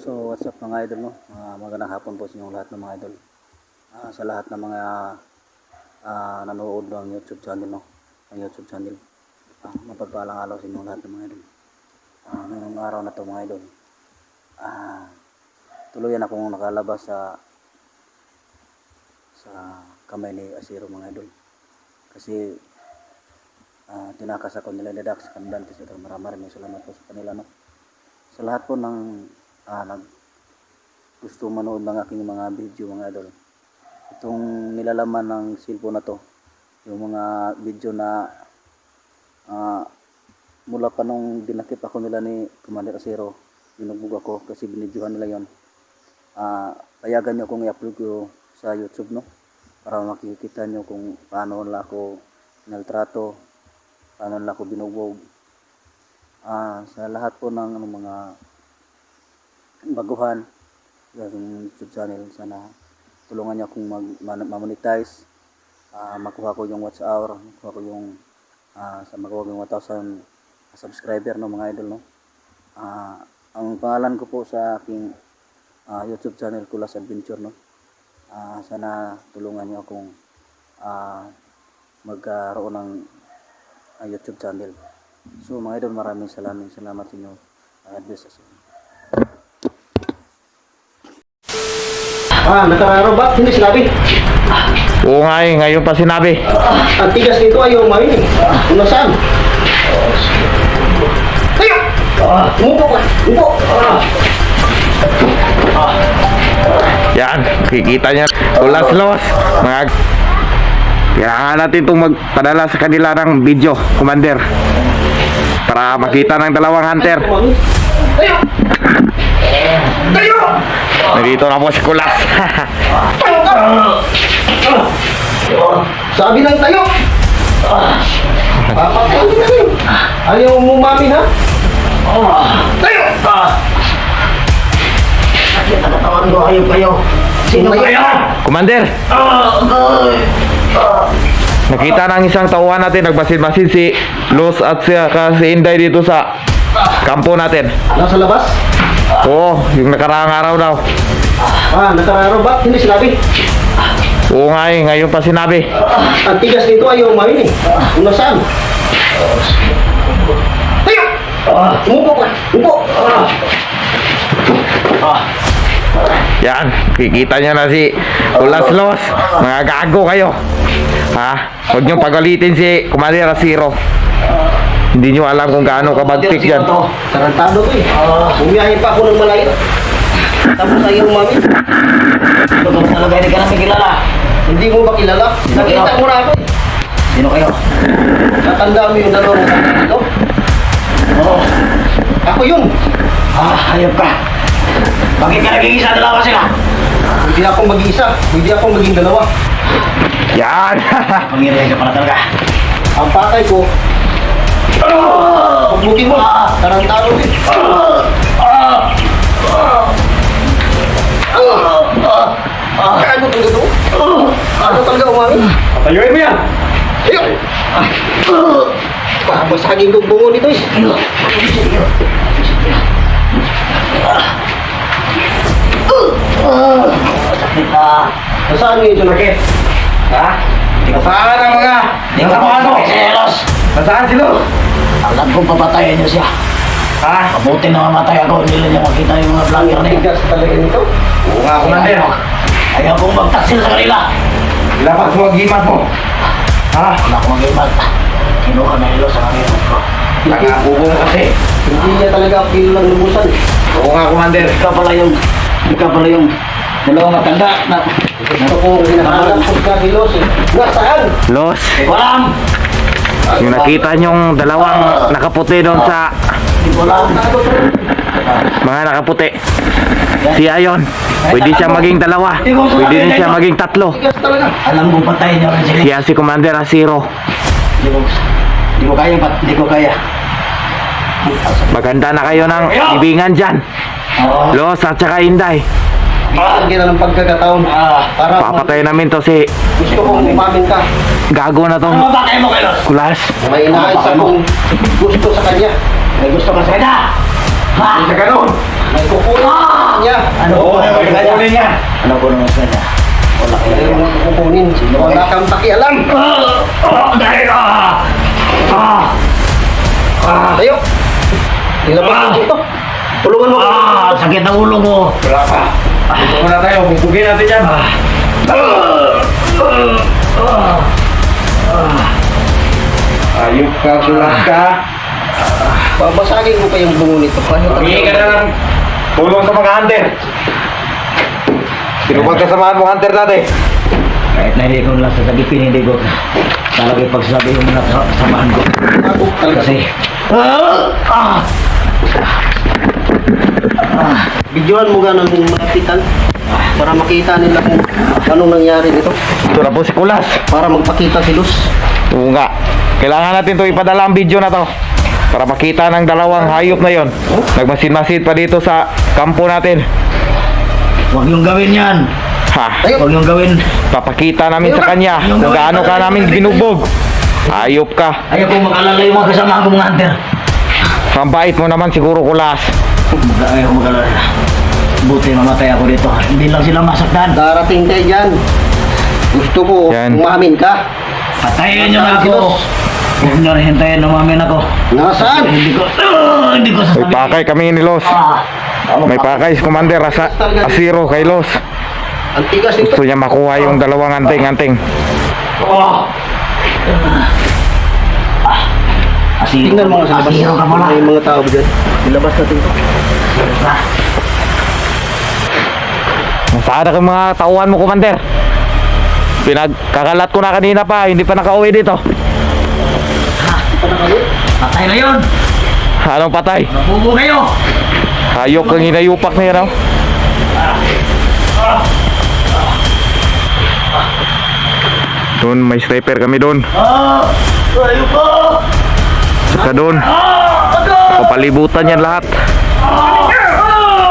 So what's up mga idol, no? Magandang hapon po sa inyong lahat ng mga idol. Sa lahat ng mga nanonood ng YouTube channel, no? Ng YouTube channel. Mapagpalang araw sa inyong lahat ng mga idol. Ngayong araw na to mga idol. Tuluyan akong nakalabas sa kamay ni Asiro mga idol. Kasi tinakas ako nila ni Dax Kandan kasi maraming salamat po sa kanila, no? Sa lahat po ng gusto manood ng aking mga video mga idol, itong nilalaman ng cellphone na to, yung mga video na mula pa nung dinakip ako nila ni Commander Asiro, binugbog ako kasi binidyohan nila yon. Payagan nyo kung i-upload ko sa YouTube, no? Para makikita nyo kung paano nila ako naltrato, paano nila ako binugbog. Sa lahat po ng mga baguhan yung YouTube channel, sana tulungan niyo akong ma-monetize, makuha ko yung watch hour, makuha ko yung makuha ko yung 1,000 subscriber, no mga idol, no? Ang pangalan ko po sa aking YouTube channel, Kulas Adventure, no? Sana tulungan niyo akong magkaroon ng YouTube channel. So mga idol, maraming salamat sa inyo. God bless us. Nakararo ba? Hindi sinabi. Oo nga eh, ngayon pa sinabi. Ang tigas nito ayaw umamin. Kung nasaan? Tayo! Umupo ka! Umupo! Yan, kikita niya. Ulas-los. Kailangan natin itong magpadala sa kanila ng video, Commander. Para makita ng dalawang hunter. Tayo! Tayo! Nandito na po si Kulas. Tayo ka! Sabi ng tayo! Papatayin na rin! Ayaw umumamin, ha? Tayo! Bakit nakatawan ko kayo? Sino kayo? Commander! Nakita ng isang tauhan natin, nagbasid-basid si Los at si Inday dito sa kampo natin. Nasa labas? Oo, yung nakaraang araw daw. Nakararo ba? Hindi sinabi. Oo nga eh, ngayon pa sinabi. Ang tigas nito ayaw umamin eh. Kung nasaan? Tayo! Umupo ka! Umupo! Yan, kikita niya na si Ulas-los. Mga gago kayo. Huwag niyong pagalitin si Commander Asiro. Hindi niyo alam kung gaano kabagtik yan. Tarantado ko eh. Bumiyahin pa ako ng malayo. Tapos ayaw umamin. Ito ka talaga, hindi ka namin kilala. Hindi mo ba kilala? Nakita mo na ako eh. Sino kayo? Natanda mo yung dalawang matanda dito? Oo. Ako yun. Hayop ka. Bakit ka naging isa, dalawa sila? Hindi akong mag-iisa. Hindi akong maging dalawa. Yan. Pangyarihan ka pala talaga. Ang pakay ko, pagbukin mo. Tarantado eh. Ano talaga ito? Ano talaga umamin? Patayuin mo yan. Ayun! Basagin kong bungo nito eh. Sakit na. Nasaan ngayon ito nakit? Nasaan ang mga? Hindi ka ano? Selos. Nasaan sila? Alam kong papatayin niyo siya. Mabuti na mamatay ako. Hindi lang niya makita yung mga vlogger na yun. Tigas talaga nito. Oo nga, Commander. Ayaw kong magtaksil sa kanila. Lapat mo ang gimat mo. Wala akong mag-imat. Kinuha na ilo sa kanila ko. Nakakubo mo kasi. Hindi niya talaga apil ng lubusan eh. Oo nga, Commander. Ikaw pala yung dalawang matanda na Ito po hinahanap ko sa kilos eh. Nasaan? Los, walang. yung nakita nyong dalawang nakaputi doon sa Hindi ko alam. mga nakaputi. Si Ayon, pwede siya maging dalawa. Pwede din siya maging tatlo. Tigas talaga. Alam mo patayin niyo rin sila. Siya si Commander Asiro. Hindi ko kaya. Maganda na kayo ng ibingan dyan. Oo. Los at saka Inday. Bigyan ng pagkakataon. Para Papatay namin to si gusto kong umamin ka. gago na tong Ano ba kayo mo, Kelos? Kulas. May inaayos akong gusto sa kanya. May gusto ka sa kanya? Hindi ka ganun. Nagkukunin niya. Ano Oo, ko naman kanya? kukunin niya. Ano ko naman kanya? Wala Kaya kayo. yung mga kukunin. Wala kang pakialam. Dahil Tayo. Ilabas mo ito. Tulungan mo. sakit ang ulo mo. Wala pa. Ito muna tayo. Bubugin natin yan. Ayup ka, sulat ka. Babasagin mo pa yung bungo nito. Humingi ka na lang tulong sa mga hunter. Sino bang kasamahan mo hunter dati? Kahit na hindi ko lang sasagipin, hindi ko talaga pagsabi yung mga samahan ko. Kasi, Videoan mo ganun yung malapitan para makita nila kung anong nangyari dito. Ito na po si Kulas. Para magpakita si Luz. Oo nga. Kailangan natin to ipadala ang video na to para makita ng dalawang hayop na yon. Nagmasid-masid pa dito sa kampo natin. huwag yung gawin yan. Ha? Huwag yung gawin. Papakita namin sa kanya kung gaano ka namin binugbog. Hayop ka. Ayaw ko makalala yung mga kasama ko mga hunter. Ang bait mo naman siguro, Kulas. Ayaw ko makalala. Buti mamatay ako dito. Hindi lang sila masaktan. Darating kayo dyan. Gusto ko Yan. umamin ka. Patayin niyo na ako. Huwag niyo rin hintayin na umamin ako. Nasaan? Hindi ko May sasabihin. pakay kami ni Los. May pakay si Commander Asiro kay Los. Ang tigas nito. Gusto niya makuha yung dalawang anting-anting. Tingnan mo nga sa labas. Asiro ka pala. May mga tao dyan. Ilabas natin ito. Saan ang mga tauhan mo, Commander? Pinagkakalat ko na kanina pa, hindi pa nakauwi dito. Patay na yun. Anong patay? Nabubo kayo. Hayop kang hinayupak na yan, oh. Doon, may sniper kami doon. Ayaw ko. Saka doon. Kapalibutan yan lahat.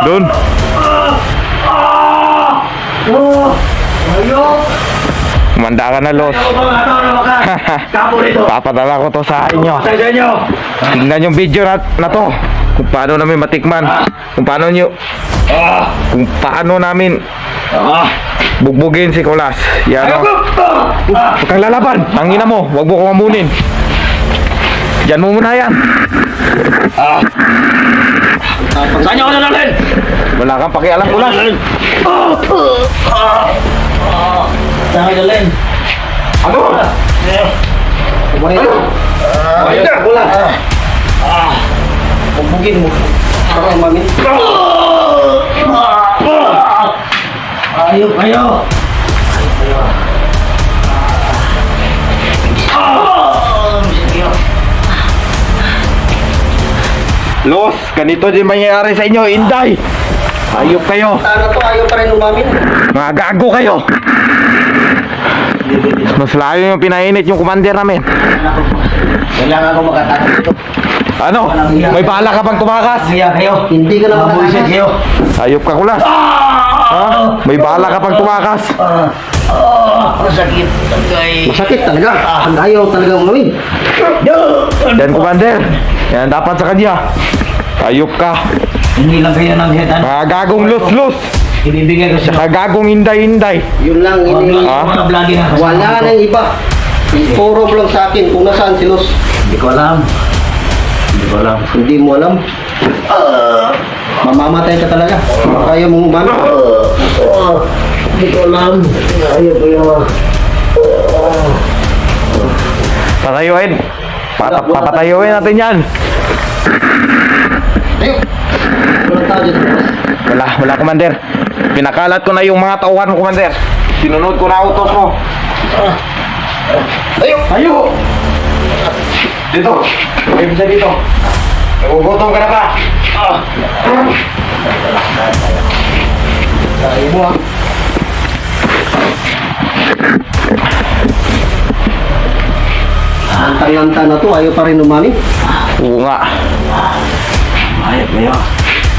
Doon. Ayaw. Kumanda ka na, Los. Kapo dito. Papadala ko to sa inyo. Patay sa inyo. Tingnan yung video na to. Kung paano namin matikman. Kung paano namin bugbugin si Kulas. Yan, oh. Huwag kang lalaban. Ang ina mo. Huwag mo kong amunin. Diyan mo muna yan. Saan niyo ako nalalin? Wala kang pakialam, Kulas. Saan kayo nalalin? Ano? Kumain ito. Ayos ka, Kulas. Pagbugin mo. Para umamin. Ayaw kayo. Los, ganito din mangyayari sa inyo, Inday. Hayop kayo. Sana to ayaw pa rin umamin. Mga gago kayo. Mas layo yung pinainit yung commander namin. Kailangan ko makatakot dito. Ano? May bala ka bang tumakas? Kaya kayo. Hindi ka na Mabuisit makatakas. kayo. Hayop ka, Kulas. Ha? May bala ka pang tumakas? Masakit. Tagay. Masakit talaga. Ayaw talaga umamin. Yan, commander. Yan dapat sa kanya. Hayop ka. Hindi lang kayo ng hetan. Mga gagong lus-lus. Ibibigay ko siya. Mga gagong inday-inday. Yun lang. Ini. Ah? Vlogging ako. Wala nang iba. Puro lang sa akin kung nasaan si Luz. Hindi ko alam. Hindi ko alam. Hindi mo alam. Mamamatay ka talaga. Ayaw mong umamin. Hindi ko alam. Ayaw ko yun. Patayuin. Papatayuin natin yan. Ayaw. Walang tao dyan. Wala, commander. Pinakalat ko na yung mga tauhan mo, commander. Sinunod ko na utos mo. Ayaw. Tayo! Dito! May bisa dito. Nagugutom ka na ba? Ayaw mo ah. Ang talanta na to, ayaw pa rin umamin. Oo nga. Ayaw ko yun.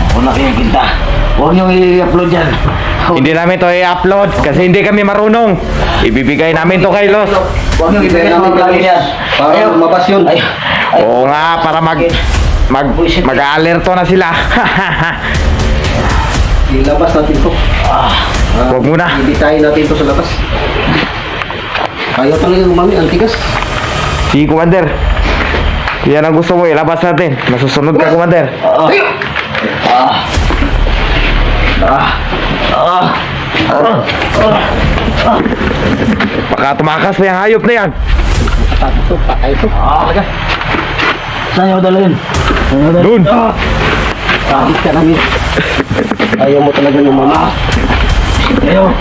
Ako na kayong kinta. Huwag niyong i-upload yan. Hindi namin to i-upload kasi hindi kami marunong. Ibibigay namin to kay Los. Huwag niyong ibigay namin vlogging yan. Para lumabas yun. Oo nga, para mag-aalerto na sila. Ilabas natin to. Huwag muna. Ibitayin natin to sa labas. Ayaw talaga umami, ang tigas. Sige, Commander. Yan ang gusto mo, ilabas natin. Masusunod ka, Commander. Baka tumakas pa yung hayop na yan. Patay to. Talaga. Saan niyo dalhin? Saan niyo dalhin? Doon. Kahit ka namin. Ayaw mo talaga ng mama. Kayo.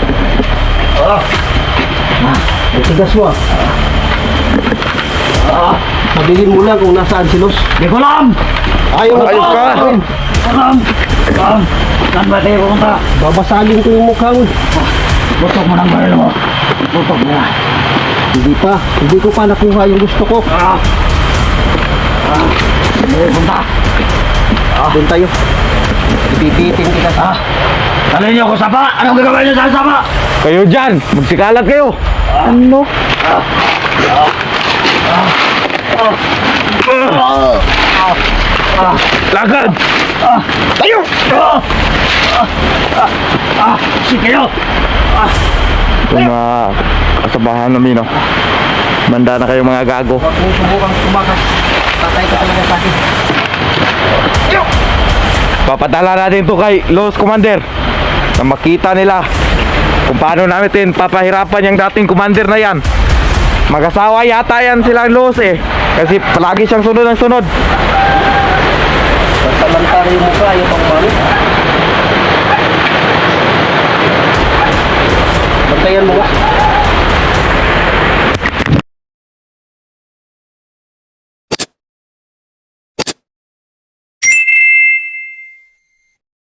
Ang tigas mo Sabihin mo lang kung nasaan si Los. Di ko alam! Ayaw mo. Ayos ka. Alam! Saan ba tayo pumunta? Babasalin ko yung mukha mo. Butok mo ng baril mo. Butok mo na. Hindi ko pa nakuha yung gusto ko. Punta. Doon tayo. Ipipitin kita. Talhin niyo ako sapa! Anong gagawin niyo sa sapa? Kayo dyan. Magsikalat kayo. Ano? Lakad. Tayo. Si kayo! Yung mga kasabahan namin, no? Manda na kayo mga gago. Huwag mo subukang tumakas. Tatay ka talaga sa akin. Papadala natin to kay Los Commander na makita nila kung paano natin papahirapan yung dating commander na yan. Mag-asawa yata yan silang Los eh, kasi palagi siyang sunod ng sunod. Samantara yung mukha, ayaw pang mami. Bantayan mo ba?